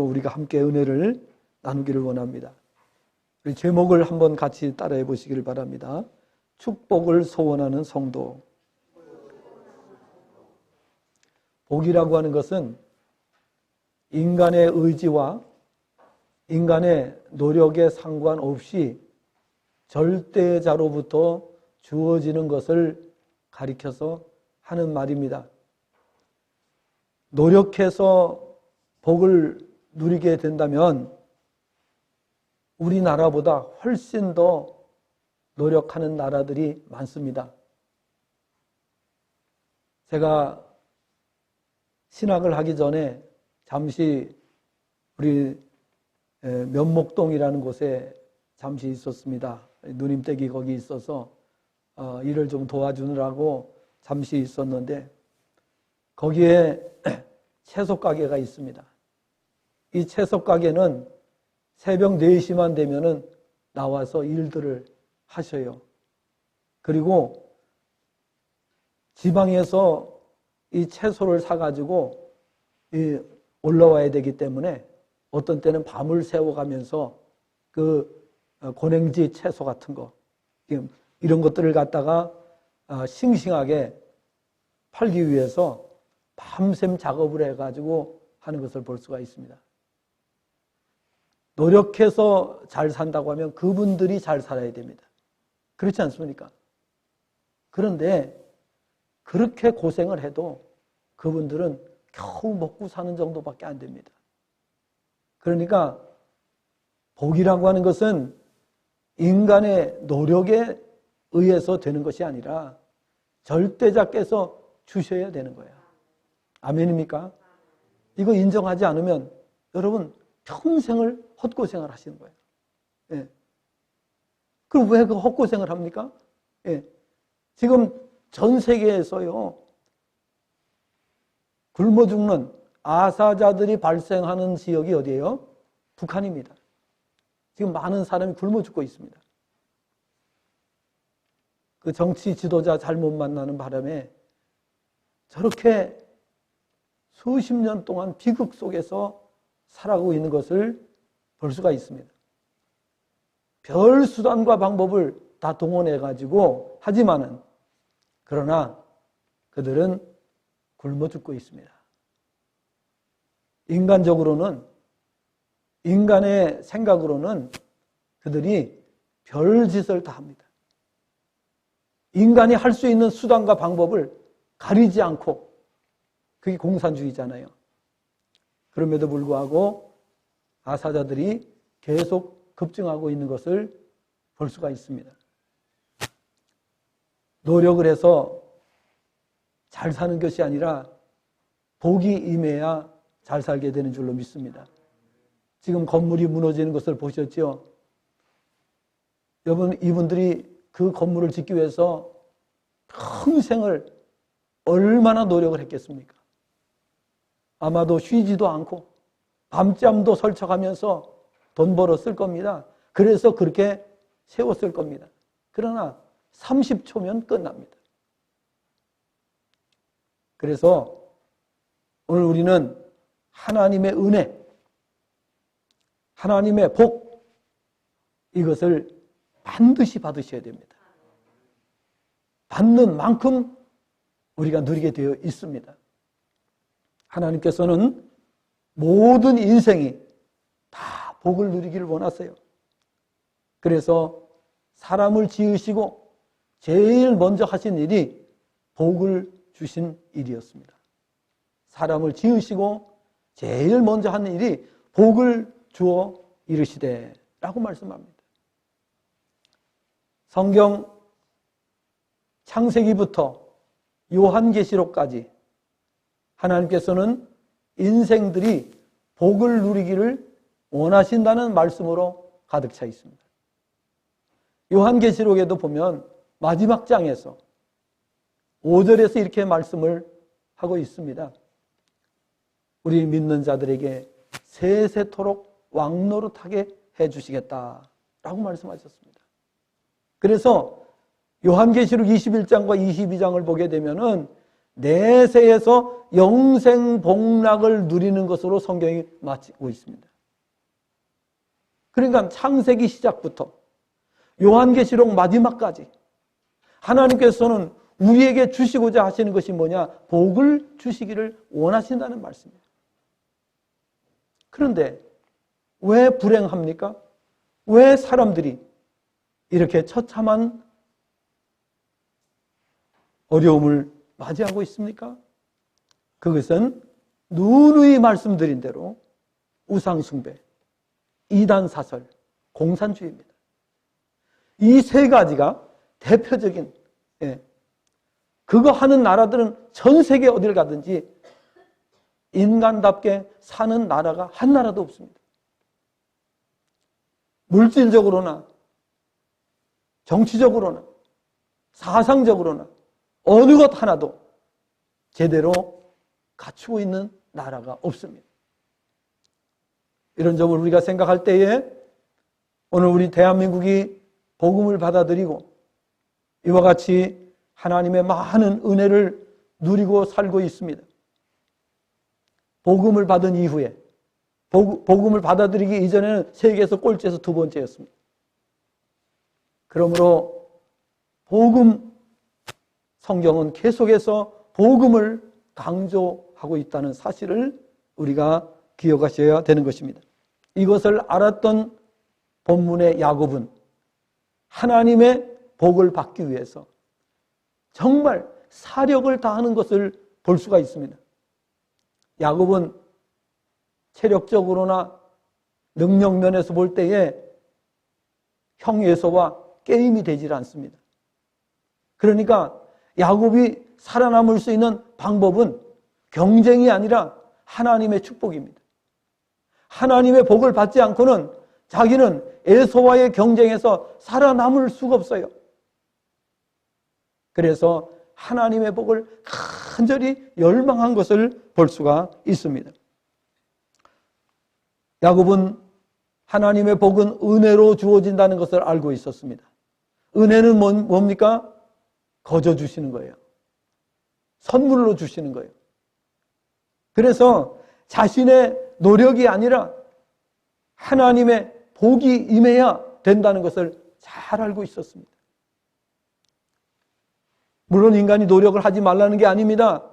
우리가 함께 은혜를 나누기를 원합니다. 우리 제목을 한번 같이 따라해 보시기를 바랍니다. 축복을 소원하는 성도. 복이라고 하는 것은 인간의 의지와 인간의 노력에 상관없이 절대자로부터 주어지는 것을 가리켜서 하는 말입니다. 노력해서 복을 누리게 된다면 우리나라보다 훨씬 더 노력하는 나라들이 많습니다. 제가 신학을 하기 전에 잠시 우리 면목동이라는 곳에 잠시 있었습니다. 누님 댁이 거기 있어서 일을 좀 도와주느라고 잠시 있었는데 거기에 채소 가게가 있습니다. 이 채소 가게는 새벽 4시만 되면은 나와서 일들을 하셔요. 그리고 지방에서 이 채소를 사가지고 올라와야 되기 때문에 어떤 때는 밤을 새워가면서 그 고랭지 채소 같은 거 이런 것들을 갖다가 싱싱하게 팔기 위해서 밤샘 작업을 해가지고 하는 것을 볼 수가 있습니다. 노력해서 잘 산다고 하면 그분들이 잘 살아야 됩니다. 그렇지 않습니까? 그런데 그렇게 고생을 해도 그분들은 겨우 먹고 사는 정도밖에 안 됩니다. 그러니까 복이라고 하는 것은 인간의 노력에 의해서 되는 것이 아니라 절대자께서 주셔야 되는 거예요. 아멘입니까? 이거 인정하지 않으면 여러분 평생을 헛고생을 하시는 거예요. 예. 그럼 왜 그 헛고생을 합니까? 예. 지금 전 세계에서요, 굶어 죽는 아사자들이 발생하는 지역이 어디예요? 북한입니다. 지금 많은 사람이 굶어 죽고 있습니다. 그 정치 지도자 잘못 만나는 바람에 저렇게 수십 년 동안 비극 속에서 살아가고 있는 것을 볼 수가 있습니다. 별 수단과 방법을 다 동원해가지고 하지만은 그러나 그들은 굶어 죽고 있습니다. 인간적으로는 인간의 생각으로는 그들이 별짓을 다 합니다. 인간이 할 수 있는 수단과 방법을 가리지 않고 그게 공산주의잖아요. 그럼에도 불구하고 아사자들이 계속 급증하고 있는 것을 볼 수가 있습니다. 노력을 해서 잘 사는 것이 아니라 복이 임해야 잘 살게 되는 줄로 믿습니다. 지금 건물이 무너지는 것을 보셨죠? 여러분, 이분들이 그 건물을 짓기 위해서 평생을 얼마나 노력을 했겠습니까? 아마도 쉬지도 않고 밤잠도 설쳐가면서 돈 벌어 쓸 겁니다. 그래서 그렇게 세웠을 겁니다. 그러나 30초면 끝납니다. 그래서 오늘 우리는 하나님의 은혜, 하나님의 복, 이것을 반드시 받으셔야 됩니다. 받는 만큼 우리가 누리게 되어 있습니다. 하나님께서는 모든 인생이 다 복을 누리기를 원하세요. 그래서 사람을 지으시고 제일 먼저 하신 일이 복을 주신 일이었습니다. 사람을 지으시고 제일 먼저 한 일이 복을 주어 이르시되 라고 말씀합니다. 성경 창세기부터 요한계시록까지 하나님께서는 인생들이 복을 누리기를 원하신다는 말씀으로 가득 차 있습니다. 요한계시록에도 보면 마지막 장에서 5절에서 이렇게 말씀을 하고 있습니다. 우리 믿는 자들에게 세세토록 왕노릇하게 해주시겠다라고 말씀하셨습니다. 그래서 요한계시록 21장과 22장을 보게 되면은 내세에서 영생복락을 누리는 것으로 성경이 마치고 있습니다. 그러니까 창세기 시작부터 요한계시록 마지막까지 하나님께서는 우리에게 주시고자 하시는 것이 뭐냐? 복을 주시기를 원하신다는 말씀이에요. 그런데 왜 불행합니까? 왜 사람들이 이렇게 처참한 어려움을 맞이하고 있습니까? 그것은 누누이 말씀드린 대로 우상숭배, 이단사설, 공산주의입니다. 이 세 가지가 대표적인, 그거 하는 나라들은 전 세계 어딜 가든지 인간답게 사는 나라가 한 나라도 없습니다. 물질적으로나 정치적으로나 사상적으로나 어느 것 하나도 제대로 갖추고 있는 나라가 없습니다. 이런 점을 우리가 생각할 때에 오늘 우리 대한민국이 복음을 받아들이고 이와 같이 하나님의 많은 은혜를 누리고 살고 있습니다. 복음을 받은 이후에 복음을 받아들이기 이전에는 세계에서 꼴찌에서 두 번째였습니다. 그러므로 성경은 계속해서 복음을 강조하고 있다는 사실을 우리가 기억하셔야 되는 것입니다. 이것을 알았던 본문의 야곱은 하나님의 복을 받기 위해서 정말 사력을 다하는 것을 볼 수가 있습니다. 야곱은 체력적으로나 능력 면에서 볼 때에 형 에서와 게임이 되질 않습니다. 그러니까 야곱이 살아남을 수 있는 방법은 경쟁이 아니라 하나님의 축복입니다. 하나님의 복을 받지 않고는 자기는 에서와의 경쟁에서 살아남을 수가 없어요. 그래서 하나님의 복을 간절히 열망한 것을 볼 수가 있습니다. 야곱은 하나님의 복은 은혜로 주어진다는 것을 알고 있었습니다. 은혜는 뭡니까? 거저 주시는 거예요. 선물로 주시는 거예요. 그래서 자신의 노력이 아니라 하나님의 복이 임해야 된다는 것을 잘 알고 있었습니다. 물론 인간이 노력을 하지 말라는 게 아닙니다.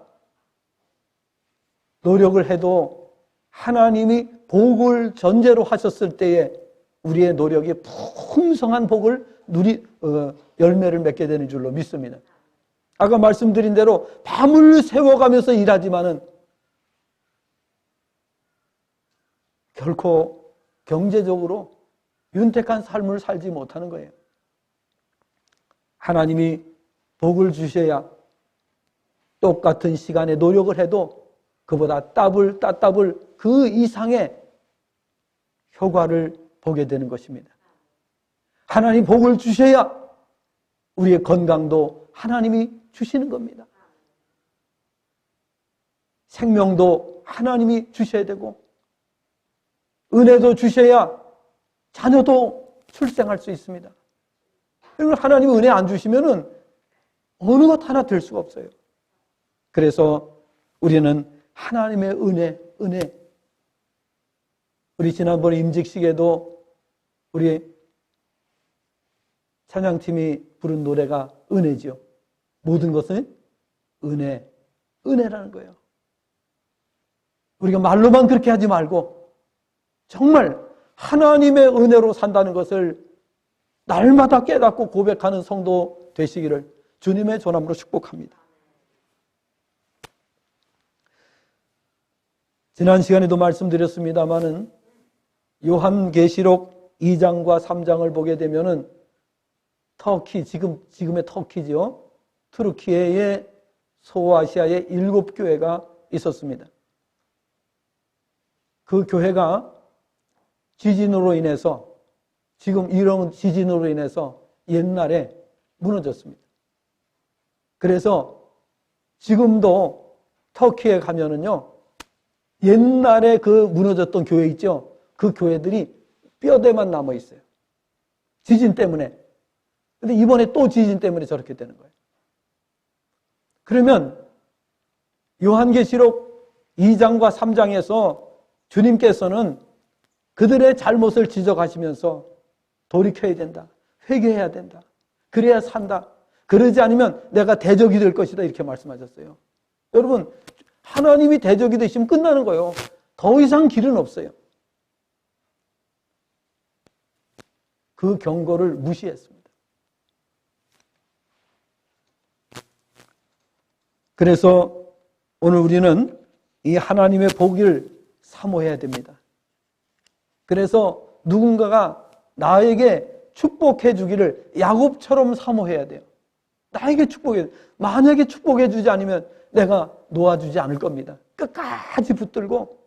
노력을 해도 하나님이 복을 전제로 하셨을 때에 우리의 노력이 풍성한 복을 열매를 맺게 되는 줄로 믿습니다. 아까 말씀드린 대로 밤을 새워가면서 일하지만은 결코 경제적으로 윤택한 삶을 살지 못하는 거예요. 하나님이 복을 주셔야 똑같은 시간에 노력을 해도 그보다 따블 그 이상의 효과를 보게 되는 것입니다. 하나님 복을 주셔야 우리의 건강도 하나님이 주시는 겁니다. 생명도 하나님이 주셔야 되고 은혜도 주셔야 자녀도 출생할 수 있습니다. 그리고 하나님이 은혜 안 주시면은 어느 것 하나 될 수가 없어요. 그래서 우리는 하나님의 은혜. 우리 지난번 임직식에도 우리 찬양팀이 부른 노래가 은혜죠. 모든 것은 은혜라는 거예요. 우리가 말로만 그렇게 하지 말고 정말 하나님의 은혜로 산다는 것을 날마다 깨닫고 고백하는 성도 되시기를 주님의 전함으로 축복합니다. 지난 시간에도 말씀드렸습니다마는 요한계시록 2장과 3장을 보게 되면은 터키, 지금의 터키죠. 투르키예의 소아시아의 7교회가 있었습니다. 그 교회가 지진으로 인해서 지금 이런 지진으로 인해서 옛날에 무너졌습니다. 그래서 지금도 터키에 가면은요, 옛날에 그 무너졌던 교회 있죠? 그 교회들이 뼈대만 남아 있어요. 지진 때문에. 근데 이번에 또 지진 때문에 저렇게 되는 거예요. 그러면 요한계시록 2장과 3장에서 주님께서는 그들의 잘못을 지적하시면서 돌이켜야 된다. 회개해야 된다. 그래야 산다. 그러지 않으면 내가 대적이 될 것이다. 이렇게 말씀하셨어요. 여러분, 하나님이 대적이 되시면 끝나는 거예요. 더 이상 길은 없어요. 그 경고를 무시했습니다. 그래서 오늘 우리는 이 하나님의 복을 사모해야 됩니다. 그래서 누군가가 나에게 축복해 주기를 야곱처럼 사모해야 돼요. 나에게 축복해. 만약에 축복해 주지 않으면 내가 놓아주지 않을 겁니다. 끝까지 붙들고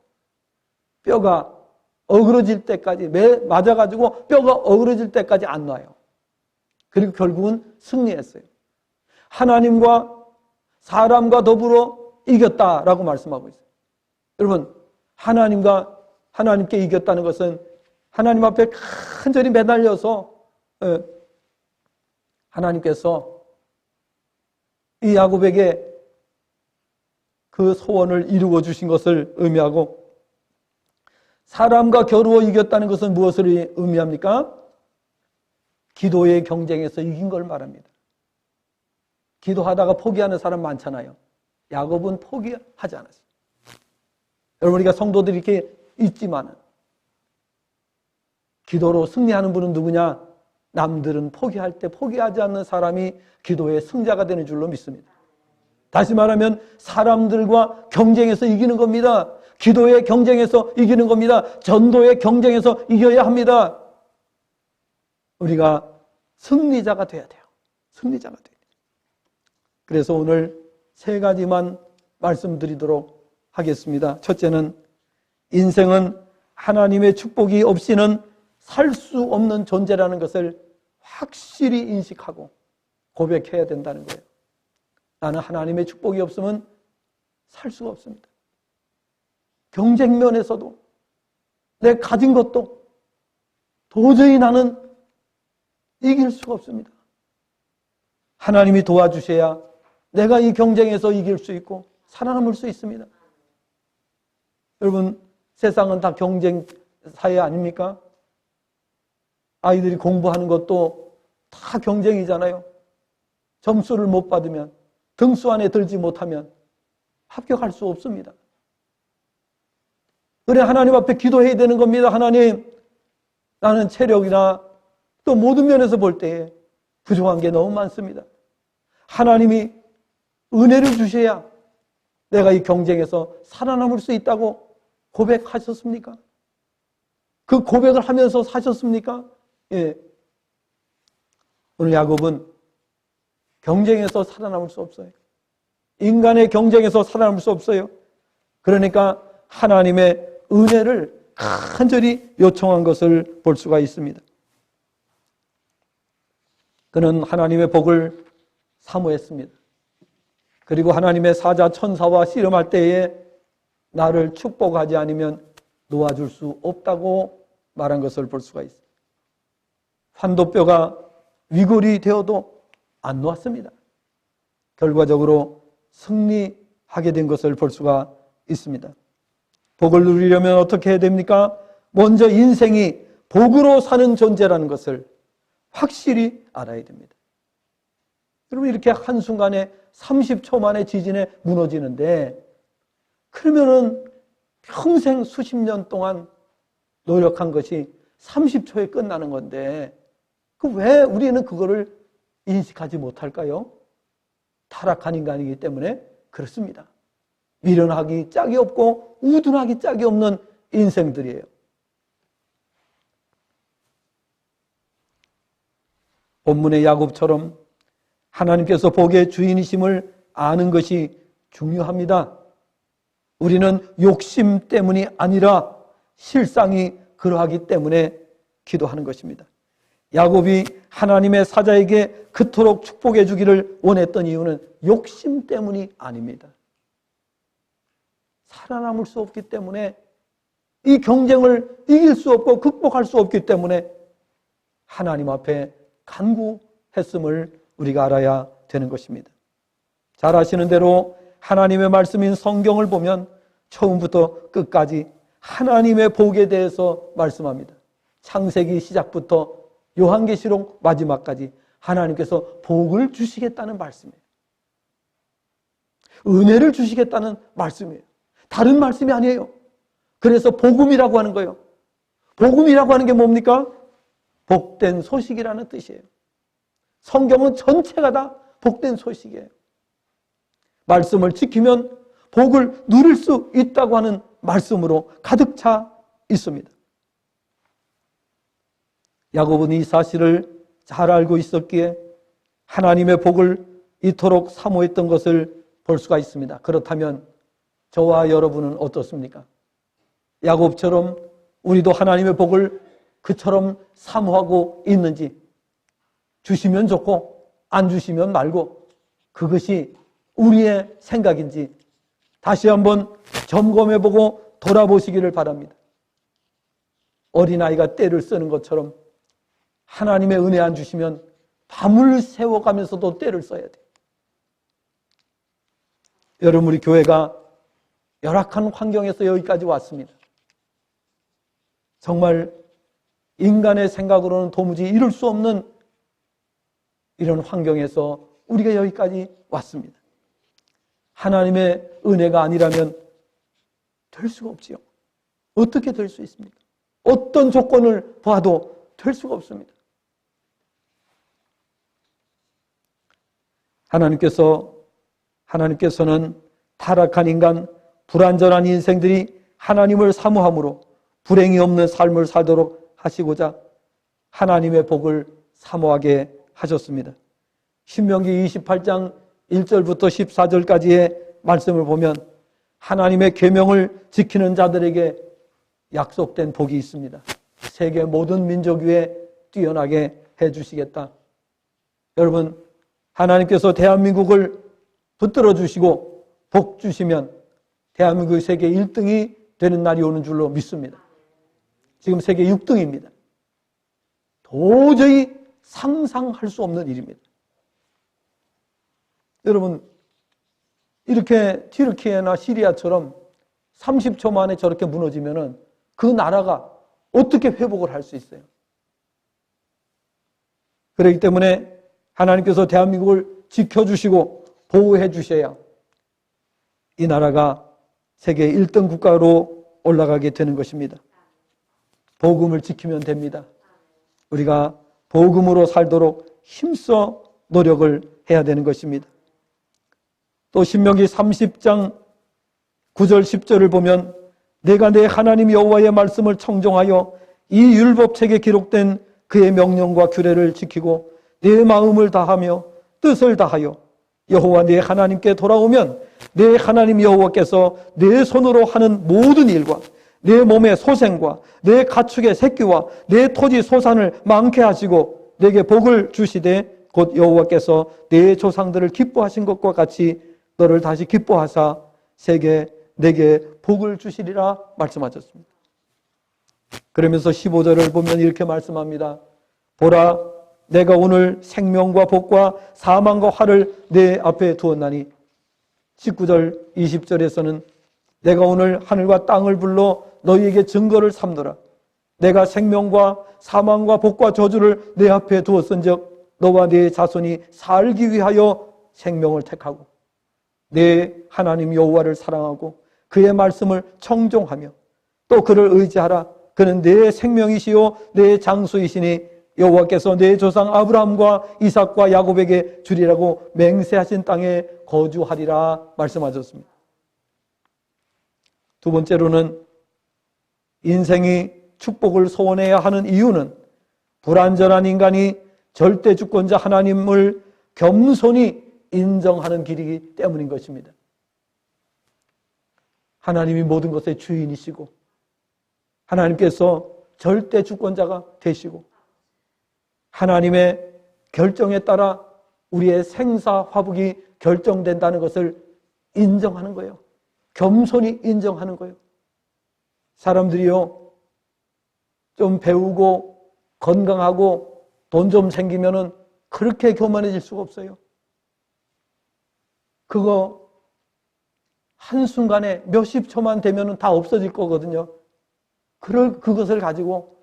뼈가 어그러질 때까지, 맞아가지고 뼈가 어그러질 때까지 안 놔요. 그리고 결국은 승리했어요. 하나님과 사람과 더불어 이겼다라고 말씀하고 있어요. 여러분, 하나님께 이겼다는 것은 하나님 앞에 간절히 매달려서 하나님께서 이 야곱에게 그 소원을 이루어 주신 것을 의미하고, 사람과 겨루어 이겼다는 것은 무엇을 의미합니까? 기도의 경쟁에서 이긴 걸 말합니다. 기도하다가 포기하는 사람 많잖아요. 야곱은 포기하지 않았어요. 여러분, 우리가 성도들이 이렇게 있지만 기도로 승리하는 분은 누구냐? 남들은 포기할 때 포기하지 않는 사람이 기도의 승자가 되는 줄로 믿습니다. 다시 말하면 사람들과 경쟁에서 이기는 겁니다. 기도의 경쟁에서 이기는 겁니다. 전도의 경쟁에서 이겨야 합니다. 우리가 승리자가 돼야 돼요. 승리자가 돼야 돼요. 그래서 오늘 세 가지만 말씀드리도록 하겠습니다. 첫째는, 인생은 하나님의 축복이 없이는 살 수 없는 존재라는 것을 확실히 인식하고 고백해야 된다는 거예요. 나는 하나님의 축복이 없으면 살 수가 없습니다. 경쟁면에서도, 내 가진 것도 도저히 나는 이길 수가 없습니다. 하나님이 도와주셔야 내가 이 경쟁에서 이길 수 있고 살아남을 수 있습니다. 여러분, 세상은 다 경쟁 사회 아닙니까? 아이들이 공부하는 것도 다 경쟁이잖아요. 점수를 못 받으면, 등수 안에 들지 못하면 합격할 수 없습니다. 그래, 하나님 앞에 기도해야 되는 겁니다. 하나님, 나는 체력이나 또 모든 면에서 볼 때에 부족한 게 너무 많습니다. 하나님이 은혜를 주셔야 내가 이 경쟁에서 살아남을 수 있다고 고백하셨습니까? 그 고백을 하면서 사셨습니까? 예. 오늘 야곱은 경쟁에서 살아남을 수 없어요. 인간의 경쟁에서 살아남을 수 없어요. 그러니까 하나님의 은혜를 간절히 요청한 것을 볼 수가 있습니다. 그는 하나님의 복을 사모했습니다. 그리고 하나님의 사자 천사와 씨름할 때에 나를 축복하지 않으면 놓아줄 수 없다고 말한 것을 볼 수가 있습니다. 환도뼈가 위골이 되어도 안 놓았습니다. 결과적으로 승리하게 된 것을 볼 수가 있습니다. 복을 누리려면 어떻게 해야 됩니까? 먼저 인생이 복으로 사는 존재라는 것을 확실히 알아야 됩니다. 여러분, 이렇게 한순간에 30초 만에 지진에 무너지는데, 그러면은 평생 수십 년 동안 노력한 것이 30초에 끝나는 건데, 왜 우리는 그거를 인식하지 못할까요? 타락한 인간이기 때문에 그렇습니다. 미련하기 짝이 없고 우둔하기 짝이 없는 인생들이에요. 본문의 야곱처럼 하나님께서 복의 주인이심을 아는 것이 중요합니다. 우리는 욕심 때문이 아니라 실상이 그러하기 때문에 기도하는 것입니다. 야곱이 하나님의 사자에게 그토록 축복해 주기를 원했던 이유는 욕심 때문이 아닙니다. 살아남을 수 없기 때문에, 이 경쟁을 이길 수 없고 극복할 수 없기 때문에 하나님 앞에 간구했음을 우리가 알아야 되는 것입니다. 잘 아시는 대로 하나님의 말씀인 성경을 보면 처음부터 끝까지 하나님의 복에 대해서 말씀합니다. 창세기 시작부터 요한계시록 마지막까지 하나님께서 복을 주시겠다는 말씀이에요. 은혜를 주시겠다는 말씀이에요. 다른 말씀이 아니에요. 그래서 복음이라고 하는 거예요. 복음이라고 하는 게 뭡니까? 복된 소식이라는 뜻이에요. 성경은 전체가 다 복된 소식이에요. 말씀을 지키면 복을 누릴 수 있다고 하는 말씀으로 가득 차 있습니다. 야곱은 이 사실을 잘 알고 있었기에 하나님의 복을 이토록 사모했던 것을 볼 수가 있습니다. 그렇다면 저와 여러분은 어떻습니까? 야곱처럼 우리도 하나님의 복을 그처럼 사모하고 있는지, 주시면 좋고 안 주시면 말고 그것이 우리의 생각인지 다시 한번 점검해보고 돌아보시기를 바랍니다. 어린아이가 떼를 쓰는 것처럼 하나님의 은혜 안 주시면 밤을 새워가면서도 떼를 써야 돼요. 여러분, 우리 교회가 열악한 환경에서 여기까지 왔습니다. 정말 인간의 생각으로는 도무지 이룰 수 없는 이런 환경에서 우리가 여기까지 왔습니다. 하나님의 은혜가 아니라면 될 수가 없지요. 어떻게 될 수 있습니까? 어떤 조건을 봐도 될 수가 없습니다. 하나님께서는 타락한 인간, 불완전한 인생들이 하나님을 사모함으로 불행이 없는 삶을 살도록 하시고자 하나님의 복을 사모하게 하셨습니다. 신명기 28장 1절부터 14절까지의 말씀을 보면 하나님의 계명을 지키는 자들에게 약속된 복이 있습니다. 세계 모든 민족 위에 뛰어나게 해주시겠다. 여러분, 하나님께서 대한민국을 붙들어 주시고 복 주시면 대한민국이 세계 1등이 되는 날이 오는 줄로 믿습니다. 지금 세계 6등입니다. 도저히 상상할 수 없는 일입니다. 여러분, 이렇게 튀르키예나 시리아처럼 30초 만에 저렇게 무너지면은 그 나라가 어떻게 회복을 할 수 있어요? 그렇기 때문에 하나님께서 대한민국을 지켜주시고 보호해 주셔야 이 나라가 세계 1등 국가로 올라가게 되는 것입니다. 복음을 지키면 됩니다. 우리가 복음으로 살도록 힘써 노력을 해야 되는 것입니다. 또 신명기 30장 9절 10절을 보면 내가 내 하나님 여호와의 말씀을 청종하여 이 율법책에 기록된 그의 명령과 규례를 지키고 내 마음을 다하며 뜻을 다하여 여호와 내 하나님께 돌아오면 내 하나님 여호와께서 내 손으로 하는 모든 일과 내 몸의 소생과 내 가축의 새끼와 내 토지 소산을 많게 하시고 내게 복을 주시되 곧 여호와께서 내 조상들을 기뻐하신 것과 같이 너를 다시 기뻐하사 내게 복을 주시리라 말씀하셨습니다. 그러면서 15절을 보면 이렇게 말씀합니다. 보라, 내가 오늘 생명과 복과 사망과 화를 내 앞에 두었나니 19절 20절에서는 내가 오늘 하늘과 땅을 불러 너희에게 증거를 삼노라. 내가 생명과 사망과 복과 저주를 내 앞에 두었은즉 너와 네 자손이 살기 위하여 생명을 택하고 내 하나님 여호와를 사랑하고 그의 말씀을 청종하며 또 그를 의지하라. 그는 내 생명이시요 내 장수이시니 여호와께서 내 조상 아브라함과 이삭과 야곱에게 주리라고 맹세하신 땅에 거주하리라 말씀하셨습니다. 두 번째로는 인생이 축복을 소원해야 하는 이유는 불완전한 인간이 절대 주권자 하나님을 겸손히 인정하는 길이기 때문인 것입니다. 하나님이 모든 것의 주인이시고 하나님께서 절대 주권자가 되시고 하나님의 결정에 따라 우리의 생사화복이 결정된다는 것을 인정하는 거예요. 겸손히 인정하는 거예요. 사람들이요, 좀 배우고 건강하고 돈 좀 생기면은 그렇게 교만해질 수가 없어요. 그거 한순간에 몇십 초만 되면 다 없어질 거거든요. 그것을 가지고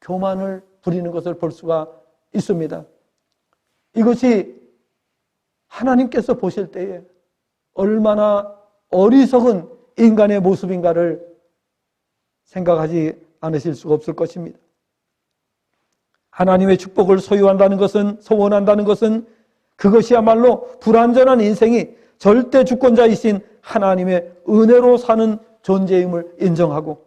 교만을 부리는 것을 볼 수가 있습니다. 이것이 하나님께서 보실 때에 얼마나 어리석은 인간의 모습인가를 생각하지 않으실 수가 없을 것입니다. 하나님의 축복을 소원한다는 것은 그것이야말로 불완전한 인생이 절대 주권자이신 하나님의 은혜로 사는 존재임을 인정하고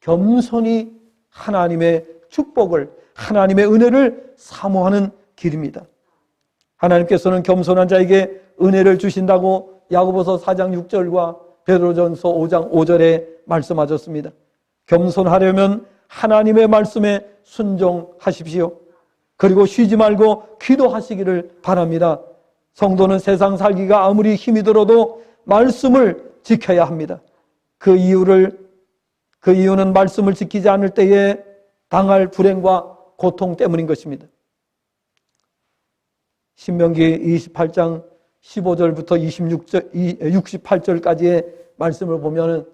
겸손히 하나님의 축복을, 하나님의 은혜를 사모하는 길입니다. 하나님께서는 겸손한 자에게 은혜를 주신다고 야고보서 4장 6절과 베드로전서 5장 5절에 말씀하셨습니다. 겸손하려면 하나님의 말씀에 순종하십시오. 그리고 쉬지 말고 기도하시기를 바랍니다. 성도는 세상 살기가 아무리 힘이 들어도 말씀을 지켜야 합니다. 그 이유는 말씀을 지키지 않을 때에 당할 불행과 고통 때문인 것입니다. 신명기 28장 15절부터 68절까지의 말씀을 보면은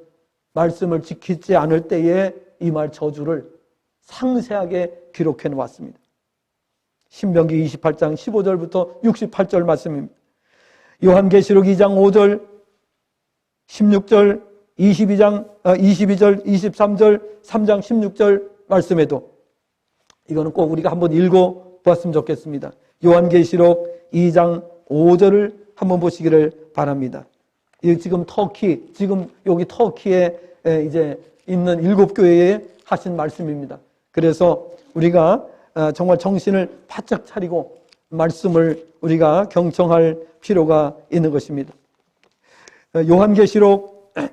말씀을 지키지 않을 때에 임할 저주를 상세하게 기록해 놓았습니다. 신명기 28장 15절부터 68절 말씀입니다. 요한계시록 2장 5절, 16절, 22절, 23절, 3장 16절 말씀에도 이거는 꼭 우리가 한번 읽어보았으면 좋겠습니다. 요한계시록 2장 5절을 한번 보시기를 바랍니다. 지금 여기 터키에 이제 있는 7교회에 하신 말씀입니다. 그래서 우리가 정말 정신을 바짝 차리고 말씀을 우리가 경청할 필요가 있는 것입니다. 요한계시록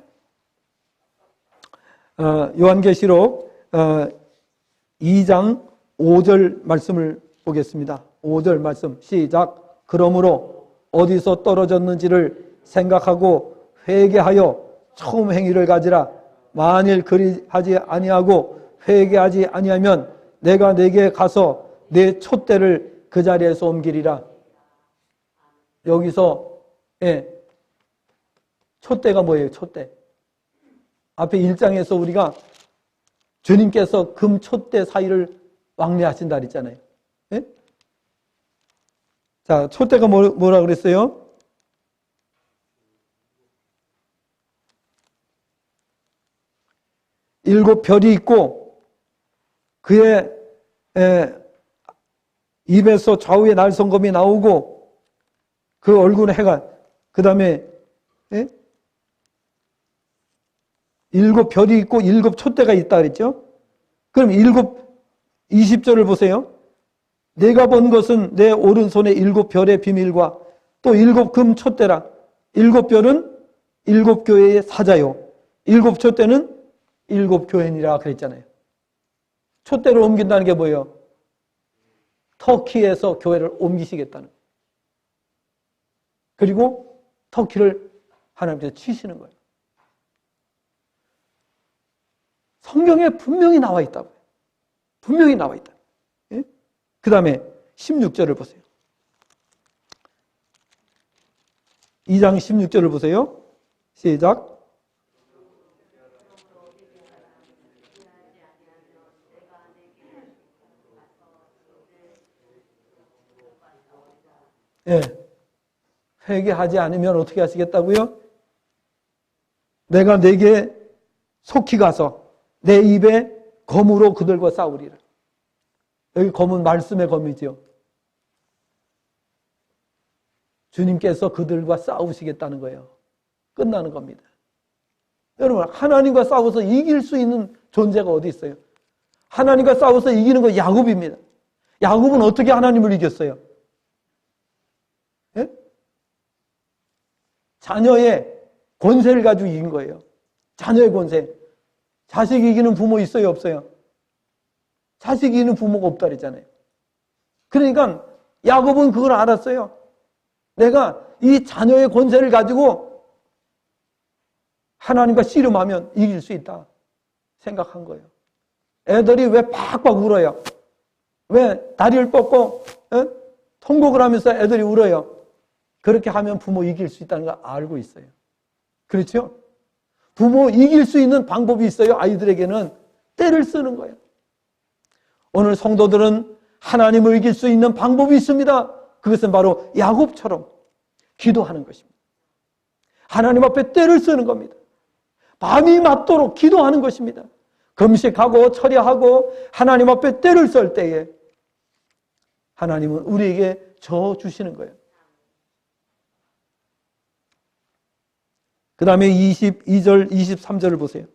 2장 5절 말씀을 보겠습니다. 5절 말씀 시작. 그러므로 어디서 떨어졌는지를 생각하고 회개하여 처음 행위를 가지라. 만일 그리하지 아니하고 회개하지 아니하면 내가 네게 가서 내 촛대를 그 자리에서 옮기리라. 여기서 촛대가 뭐예요? 촛대. 앞에 1장에서 우리가 주님께서 금 촛대 사이를 왕래하신다 그랬잖아요. 예? 자, 촛대가 뭐라 그랬어요? 일곱 별이 있고 그의 입에서 좌우의 날성검이 나오고 그 얼굴에 해가 그 다음에 일곱 별이 있고 일곱 촛대가 있다 그랬죠? 그럼 20절을 보세요. 내가 본 것은 내 오른손에 일곱 별의 비밀과 또 일곱 금 촛대라. 일곱 별은 일곱 교회의 사자요. 일곱 촛대는 일곱 교회니라 그랬잖아요. 촛대를 옮긴다는 게 뭐예요? 터키에서 교회를 옮기시겠다는 거예요. 그리고 터키를 하나님께서 치시는 거예요. 성경에 분명히 나와 있다고요. 분명히 나와 있다. 예? 그 다음에 16절을 보세요. 2장 16절을 보세요. 시작. 예. 회개하지 않으면 어떻게 하시겠다고요? 내가 네게 속히 가서 내 입에 검으로 그들과 싸우리라. 여기 검은 말씀의 검이죠. 주님께서 그들과 싸우시겠다는 거예요. 끝나는 겁니다. 여러분, 하나님과 싸워서 이길 수 있는 존재가 어디 있어요? 하나님과 싸워서 이기는 거 야곱입니다. 야곱은 어떻게 하나님을 이겼어요? 예? 자녀의 권세를 가지고 이긴 거예요. 자녀의 권세. 자식 이기는 부모 있어요, 없어요? 자식 이기는 부모가 없다 그랬잖아요. 그러니까 야곱은 그걸 알았어요. 내가 이 자녀의 권세를 가지고 하나님과 씨름하면 이길 수 있다 생각한 거예요. 애들이 왜 팍팍 울어요? 왜 다리를 뻗고 통곡을 하면서 애들이 울어요? 그렇게 하면 부모 이길 수 있다는 걸 알고 있어요. 그렇죠? 부모 이길 수 있는 방법이 있어요. 아이들에게는 때를 쓰는 거예요. 오늘 성도들은 하나님을 이길 수 있는 방법이 있습니다. 그것은 바로 야곱처럼 기도하는 것입니다. 하나님 앞에 때를 쓰는 겁니다. 밤이 맞도록 기도하는 것입니다. 금식하고 철야하고 하나님 앞에 때를 쓸 때에 하나님은 우리에게 저 주시는 거예요. 그 다음에 22절, 23절을 보세요.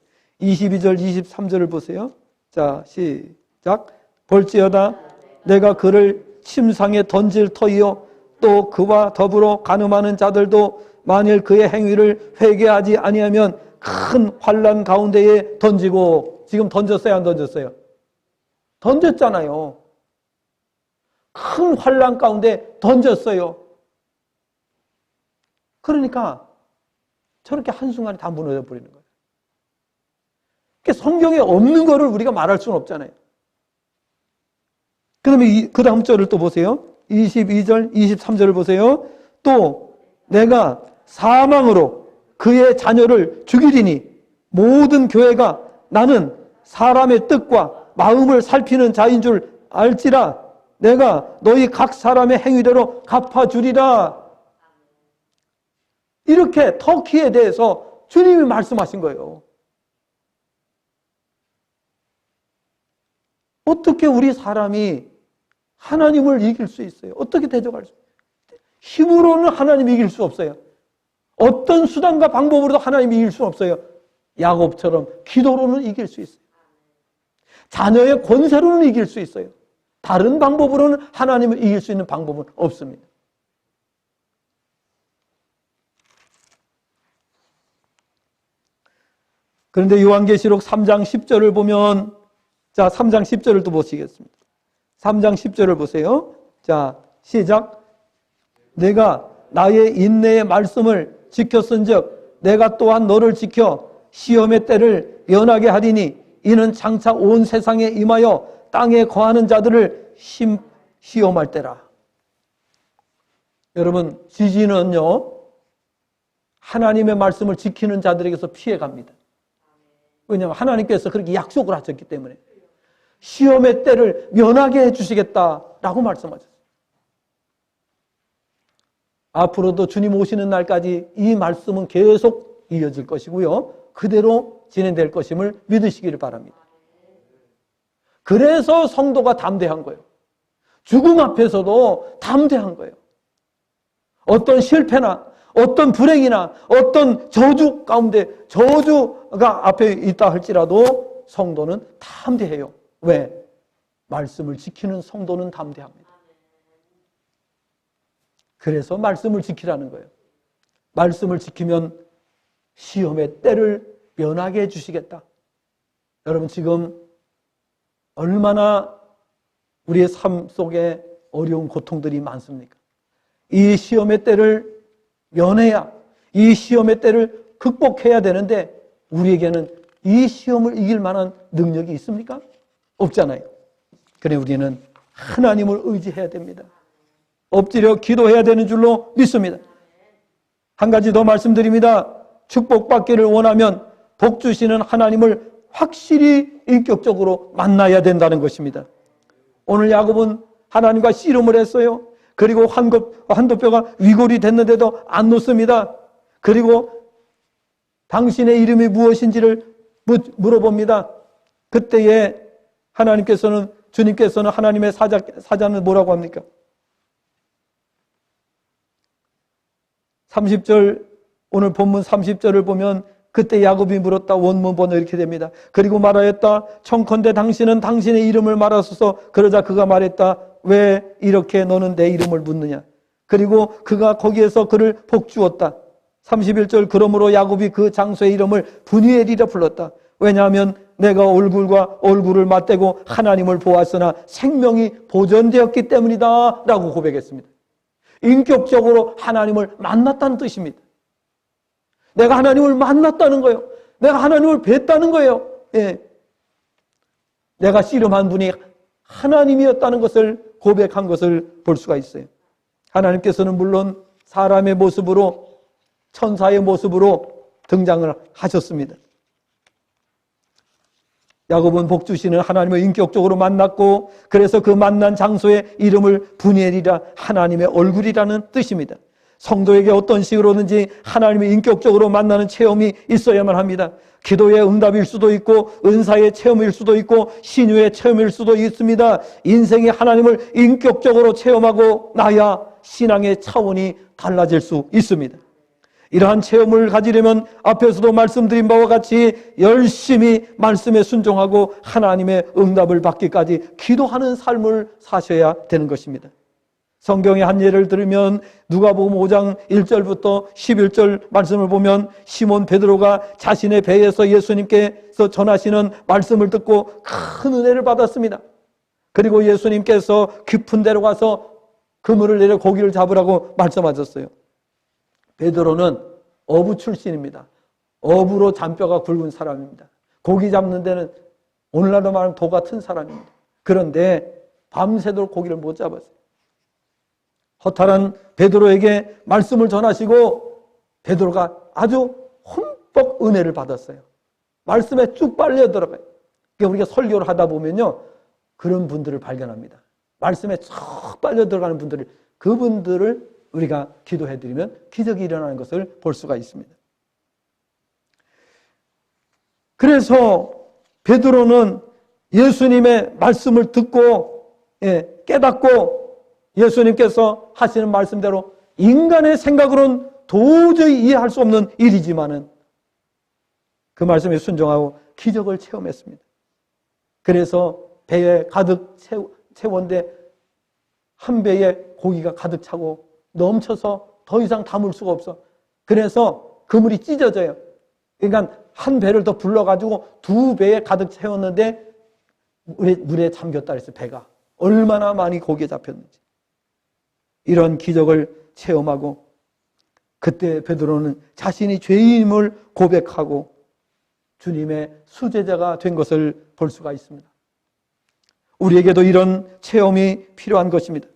22절, 23절을 보세요. 자, 시작. 볼지어다 내가 그를 침상에 던질 터이요 또 그와 더불어 간음하는 자들도 만일 그의 행위를 회개하지 아니하면 큰 환난 가운데에 던지고. 지금 던졌어요, 안 던졌어요? 던졌잖아요. 큰 환난 가운데 던졌어요. 그러니까 저렇게 한순간에 다 무너져 버리는 거예요. 그러니까 성경에 없는 거를 우리가 말할 수는 없잖아요. 그다음에 그 다음 절을 또 보세요. 22절, 23절을 보세요. 또 내가 사망으로 그의 자녀를 죽이리니 모든 교회가 나는 사람의 뜻과 마음을 살피는 자인 줄 알지라 내가 너희 각 사람의 행위대로 갚아주리라. 이렇게 터키에 대해서 주님이 말씀하신 거예요. 어떻게 우리 사람이 하나님을 이길 수 있어요? 어떻게 대적할 수 있어요? 힘으로는 하나님 이길 수 없어요. 어떤 수단과 방법으로도 하나님 이길 수 없어요. 야곱처럼 기도로는 이길 수 있어요. 자녀의 권세로는 이길 수 있어요. 다른 방법으로는 하나님을 이길 수 있는 방법은 없습니다. 그런데 요한계시록 3장 10절을 보면, 자, 3장 10절을 또 보시겠습니다. 3장 10절을 보세요. 자, 시작. 내가 나의 인내의 말씀을 지켰은즉 내가 또한 너를 지켜 시험의 때를 면하게 하리니 이는 장차 온 세상에 임하여 땅에 거하는 자들을 시험할 때라. 여러분, 지진은요 하나님의 말씀을 지키는 자들에게서 피해갑니다. 왜냐하면 하나님께서 그렇게 약속을 하셨기 때문에 시험의 때를 면하게 해주시겠다라고 말씀하셨어요. 앞으로도 주님 오시는 날까지 이 말씀은 계속 이어질 것이고요. 그대로 진행될 것임을 믿으시기를 바랍니다. 그래서 성도가 담대한 거예요. 죽음 앞에서도 담대한 거예요. 어떤 실패나 어떤 불행이나 어떤 저주 가운데 저주가 앞에 있다 할지라도 성도는 담대해요. 왜? 말씀을 지키는 성도는 담대합니다. 그래서 말씀을 지키라는 거예요. 말씀을 지키면 시험의 때를 면하게 해주시겠다. 여러분, 지금 얼마나 우리의 삶 속에 어려운 고통들이 많습니까? 이 시험의 때를 면해야, 이 시험의 때를 극복해야 되는데 우리에게는 이 시험을 이길 만한 능력이 있습니까? 없잖아요. 그래 우리는 하나님을 의지해야 됩니다. 엎드려 기도해야 되는 줄로 믿습니다. 한 가지 더 말씀드립니다. 축복받기를 원하면 복 주시는 하나님을 확실히 인격적으로 만나야 된다는 것입니다. 오늘 야곱은 하나님과 씨름을 했어요. 그리고 환도뼈가 위골이 됐는데도 안 놓습니다. 그리고 당신의 이름이 무엇인지를 물어봅니다. 그때에 주님께서는 하나님의 사자는 뭐라고 합니까? 30절, 오늘 본문 30절을 보면 그때 야곱이 물었다. 원문 번호 이렇게 됩니다. 그리고 말하였다. 청컨대 당신은 당신의 이름을 말하소서. 그러자 그가 말했다. 왜 이렇게 너는 내 이름을 묻느냐. 그리고 그가 거기에서 그를 복주었다. 31절, 그러므로 야곱이 그 장소의 이름을 브니엘이라 불렀다. 왜냐하면 내가 얼굴과 얼굴을 맞대고 하나님을 보았으나 생명이 보존되었기 때문이다 라고 고백했습니다. 인격적으로 하나님을 만났다는 뜻입니다. 내가 하나님을 만났다는 거예요. 내가 하나님을 뵀다는 거예요. 예. 내가 씨름한 분이 하나님이었다는 것을 고백한 것을 볼 수가 있어요. 하나님께서는 물론 사람의 모습으로, 천사의 모습으로 등장을 하셨습니다. 야곱은 복 주시는 하나님을 인격적으로 만났고, 그래서 그 만난 장소의 이름을 분이엘이라, 하나님의 얼굴이라는 뜻입니다. 성도에게 어떤 식으로든지 하나님을 인격적으로 만나는 체험이 있어야만 합니다. 기도의 응답일 수도 있고, 은사의 체험일 수도 있고, 신유의 체험일 수도 있습니다. 인생이 하나님을 인격적으로 체험하고 나야 신앙의 차원이 달라질 수 있습니다. 이러한 체험을 가지려면 앞에서도 말씀드린 바와 같이 열심히 말씀에 순종하고 하나님의 응답을 받기까지 기도하는 삶을 사셔야 되는 것입니다. 성경의 한 예를 들으면 누가복음 5장 1절부터 11절 말씀을 보면, 시몬 베드로가 자신의 배에서 예수님께서 전하시는 말씀을 듣고 큰 은혜를 받았습니다. 그리고 예수님께서 깊은 데로 가서 그물을 내려 고기를 잡으라고 말씀하셨어요. 베드로는 어부 출신입니다. 어부로 잔뼈가 굵은 사람입니다. 고기 잡는 데는 오늘날로 말하면 도 같은 사람입니다. 그런데 밤새도록 고기를 못 잡았어요. 허탈한 베드로에게 말씀을 전하시고 베드로가 아주 흠뻑 은혜를 받았어요. 말씀에 쭉 빨려 들어가요. 그러니까 우리가 설교를 하다 보면요, 그런 분들을 발견합니다. 말씀에 쭉 빨려 들어가는 분들을, 그분들을 우리가 기도해드리면 기적이 일어나는 것을 볼 수가 있습니다. 그래서 베드로는 예수님의 말씀을 듣고 깨닫고 예수님께서 하시는 말씀대로 인간의 생각으로는 도저히 이해할 수 없는 일이지만은 그 말씀에 순종하고 기적을 체험했습니다. 그래서 배에 가득 채웠는데 한 배에 고기가 가득 차고 넘쳐서 더 이상 담을 수가 없어. 그래서 그물이 찢어져요. 그러니까 한 배를 더 불러가지고 두 배에 가득 채웠는데 물에 잠겼다 그랬어요. 배가 얼마나 많이 고기에 잡혔는지. 이런 기적을 체험하고, 그때 베드로는 자신이 죄인임을 고백하고 주님의 수제자가 된 것을 볼 수가 있습니다. 우리에게도 이런 체험이 필요한 것입니다.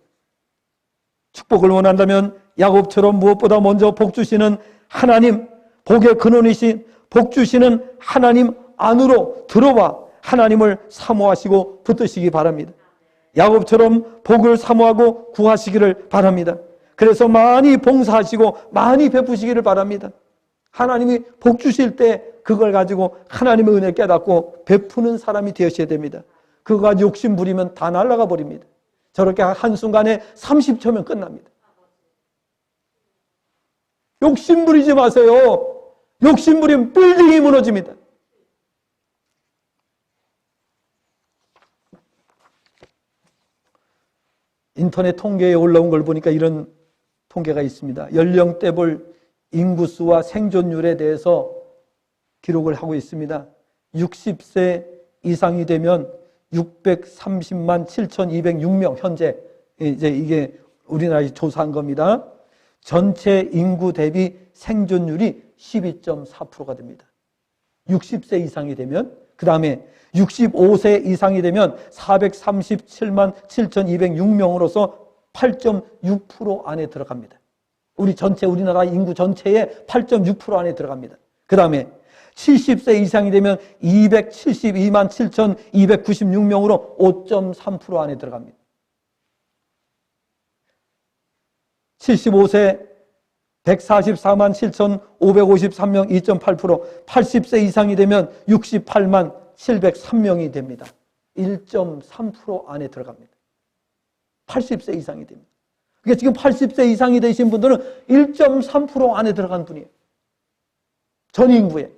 축복을 원한다면 야곱처럼 무엇보다 먼저 복 주시는 하나님, 복의 근원이신 복 주시는 하나님 안으로 들어와 하나님을 사모하시고 붙드시기 바랍니다. 야곱처럼 복을 사모하고 구하시기를 바랍니다. 그래서 많이 봉사하시고 많이 베푸시기를 바랍니다. 하나님이 복 주실 때 그걸 가지고 하나님의 은혜 깨닫고 베푸는 사람이 되셔야 됩니다. 그거 가지고 욕심 부리면 다 날아가 버립니다. 저렇게 한순간에 30초면 끝납니다. 욕심 부리지 마세요. 욕심 부리면 빌딩이 무너집니다. 인터넷 통계에 올라온 걸 보니까 이런 통계가 있습니다. 연령대별 인구수와 생존율에 대해서 기록을 하고 있습니다. 60세 이상이 되면 630만 7,206명, 현재 이제 이게 우리나라에 조사한 겁니다. 전체 인구 대비 생존율이 12.4%가 됩니다. 60세 이상이 되면, 그 다음에 65세 이상이 되면 437만 7,206명으로서 8.6% 안에 들어갑니다. 우리나라 인구 전체의 8.6% 안에 들어갑니다. 그 다음에 70세 이상이 되면 272만 7,296명으로 5.3% 안에 들어갑니다. 75세 144만 7,553명 2.8%, 80세 이상이 되면 68만 703명이 됩니다. 1.3% 안에 들어갑니다. 80세 이상이 됩니다. 그러니까 지금 80세 이상이 되신 분들은 1.3% 안에 들어간 분이에요. 전 인구에.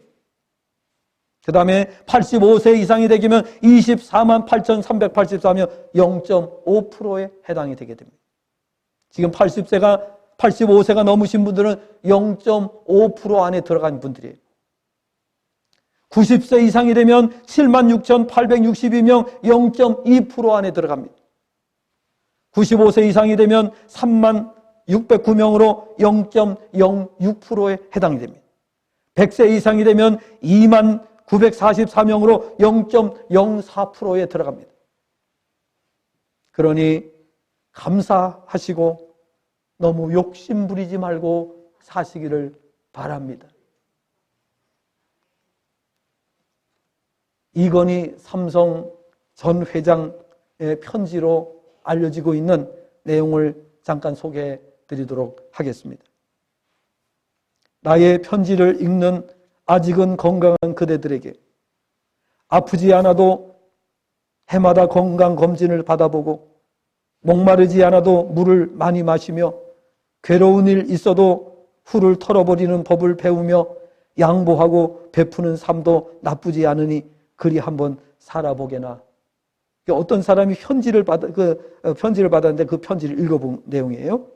그 다음에 85세 이상이 되면 24만 8,384명 0.5%에 해당이 되게 됩니다. 지금 85세가 넘으신 분들은 0.5% 안에 들어간 분들이에요. 90세 이상이 되면 76,862명 0.2% 안에 들어갑니다. 95세 이상이 되면 3만 609명으로 0.06%에 해당이 됩니다. 100세 이상이 되면 2만 944명으로 0.04%에 들어갑니다. 그러니 감사하시고 너무 욕심 부리지 말고 사시기를 바랍니다. 이건희 삼성 전 회장의 편지로 알려지고 있는 내용을 잠깐 소개해 드리도록 하겠습니다. 나의 편지를 읽는 아직은 건강한 그대들에게 아프지 않아도 해마다 건강검진을 받아보고 목마르지 않아도 물을 많이 마시며 괴로운 일 있어도 후를 털어버리는 법을 배우며 양보하고 베푸는 삶도 나쁘지 않으니 그리 한번 살아보게나. 어떤 사람이 편지를 받았는데 그 편지를 읽어본 내용이에요.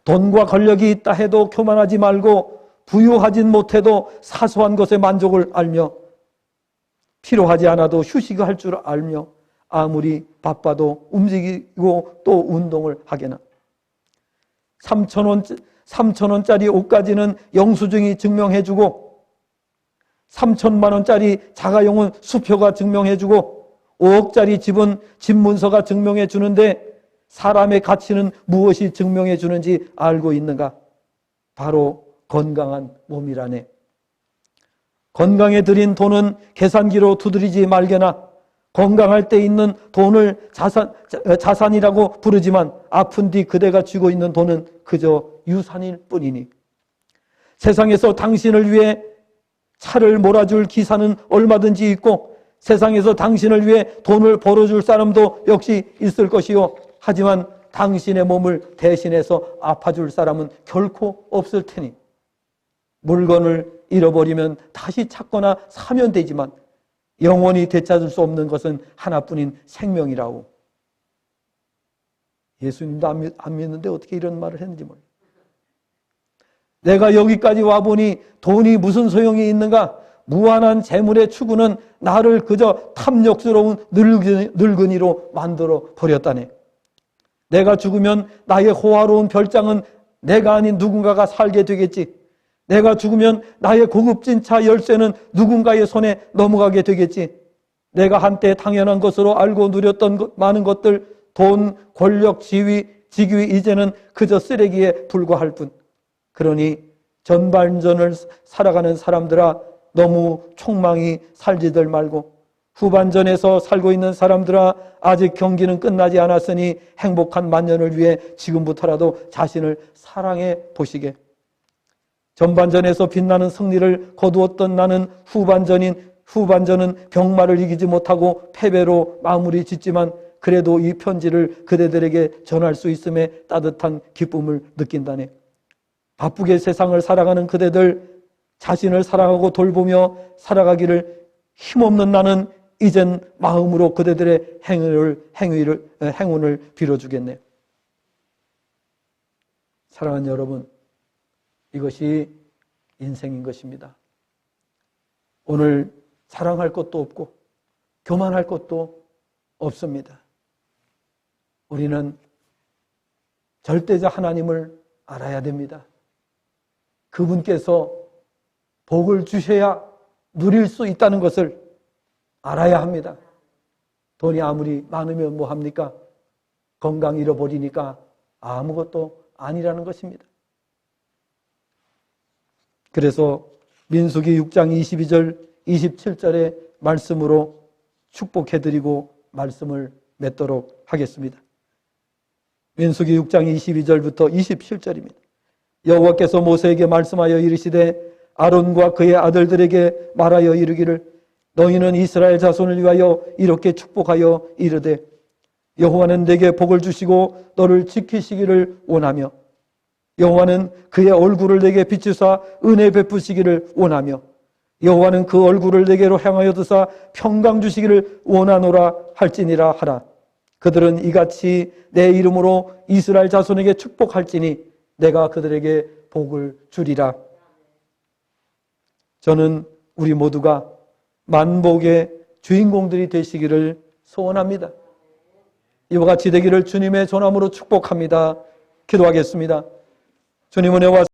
돈과 권력이 있다 해도 교만하지 말고 부유하진 못해도 사소한 것에 만족을 알며 필요하지 않아도 휴식할 줄 알며 아무리 바빠도 움직이고 또 운동을 하게나. 3,000원짜리 옷까지는 영수증이 증명해주고 3,000만 원짜리 자가용은 수표가 증명해주고 5억짜리 집은 집 문서가 증명해주는데 사람의 가치는 무엇이 증명해주는지 알고 있는가? 바로 건강한 몸이라네. 건강에 들인 돈은 계산기로 두드리지 말게나. 건강할 때 있는 돈을 자산이라고 부르지만 아픈 뒤 그대가 쥐고 있는 돈은 그저 유산일 뿐이니. 세상에서 당신을 위해 차를 몰아줄 기사는 얼마든지 있고 세상에서 당신을 위해 돈을 벌어줄 사람도 역시 있을 것이요. 하지만 당신의 몸을 대신해서 아파줄 사람은 결코 없을 테니 물건을 잃어버리면 다시 찾거나 사면 되지만 영원히 되찾을 수 없는 것은 하나뿐인 생명이라고. 예수님도 안 믿는데 어떻게 이런 말을 했는지 몰라요. 내가 여기까지 와보니 돈이 무슨 소용이 있는가? 무한한 재물의 추구는 나를 그저 탐욕스러운 늙은이로 만들어 버렸다네. 내가 죽으면 나의 호화로운 별장은 내가 아닌 누군가가 살게 되겠지. 내가 죽으면 나의 고급진 차 열쇠는 누군가의 손에 넘어가게 되겠지. 내가 한때 당연한 것으로 알고 누렸던 많은 것들, 돈, 권력, 지위, 직위 이제는 그저 쓰레기에 불과할 뿐. 그러니 전반전을 살아가는 사람들아, 너무 촉망이 살지들 말고 후반전에서 살고 있는 사람들아, 아직 경기는 끝나지 않았으니 행복한 만년을 위해 지금부터라도 자신을 사랑해 보시게. 전반전에서 빛나는 승리를 거두었던 나는 후반전은 병마를 이기지 못하고 패배로 마무리 짓지만 그래도 이 편지를 그대들에게 전할 수 있음에 따뜻한 기쁨을 느낀다네. 바쁘게 세상을 살아가는 그대들, 자신을 사랑하고 돌보며 살아가기를 힘없는 나는 이젠 마음으로 그대들의 행운을 빌어주겠네. 사랑하는 여러분, 이것이 인생인 것입니다. 오늘 자랑할 것도 없고 교만할 것도 없습니다. 우리는 절대자 하나님을 알아야 됩니다. 그분께서 복을 주셔야 누릴 수 있다는 것을 알아야 합니다. 돈이 아무리 많으면 뭐합니까? 건강 잃어버리니까 아무것도 아니라는 것입니다. 그래서 민수기 6장 22절 27절의 말씀으로 축복해드리고 말씀을 맺도록 하겠습니다. 민수기 6장 22절부터 27절입니다. 여호와께서 모세에게 말씀하여 이르시되 아론과 그의 아들들에게 말하여 이르기를 너희는 이스라엘 자손을 위하여 이렇게 축복하여 이르되 여호와는 내게 복을 주시고 너를 지키시기를 원하며 여호와는 그의 얼굴을 내게 비추사 은혜 베푸시기를 원하며 여호와는 그 얼굴을 내게로 향하여 드사 평강 주시기를 원하노라 할지니라 하라. 그들은 이같이 내 이름으로 이스라엘 자손에게 축복할지니 내가 그들에게 복을 주리라. 저는 우리 모두가 만복의 주인공들이 되시기를 소원합니다. 이와 같이 되기를 주님의 전함으로 축복합니다. 기도하겠습니다. 주님 은혜와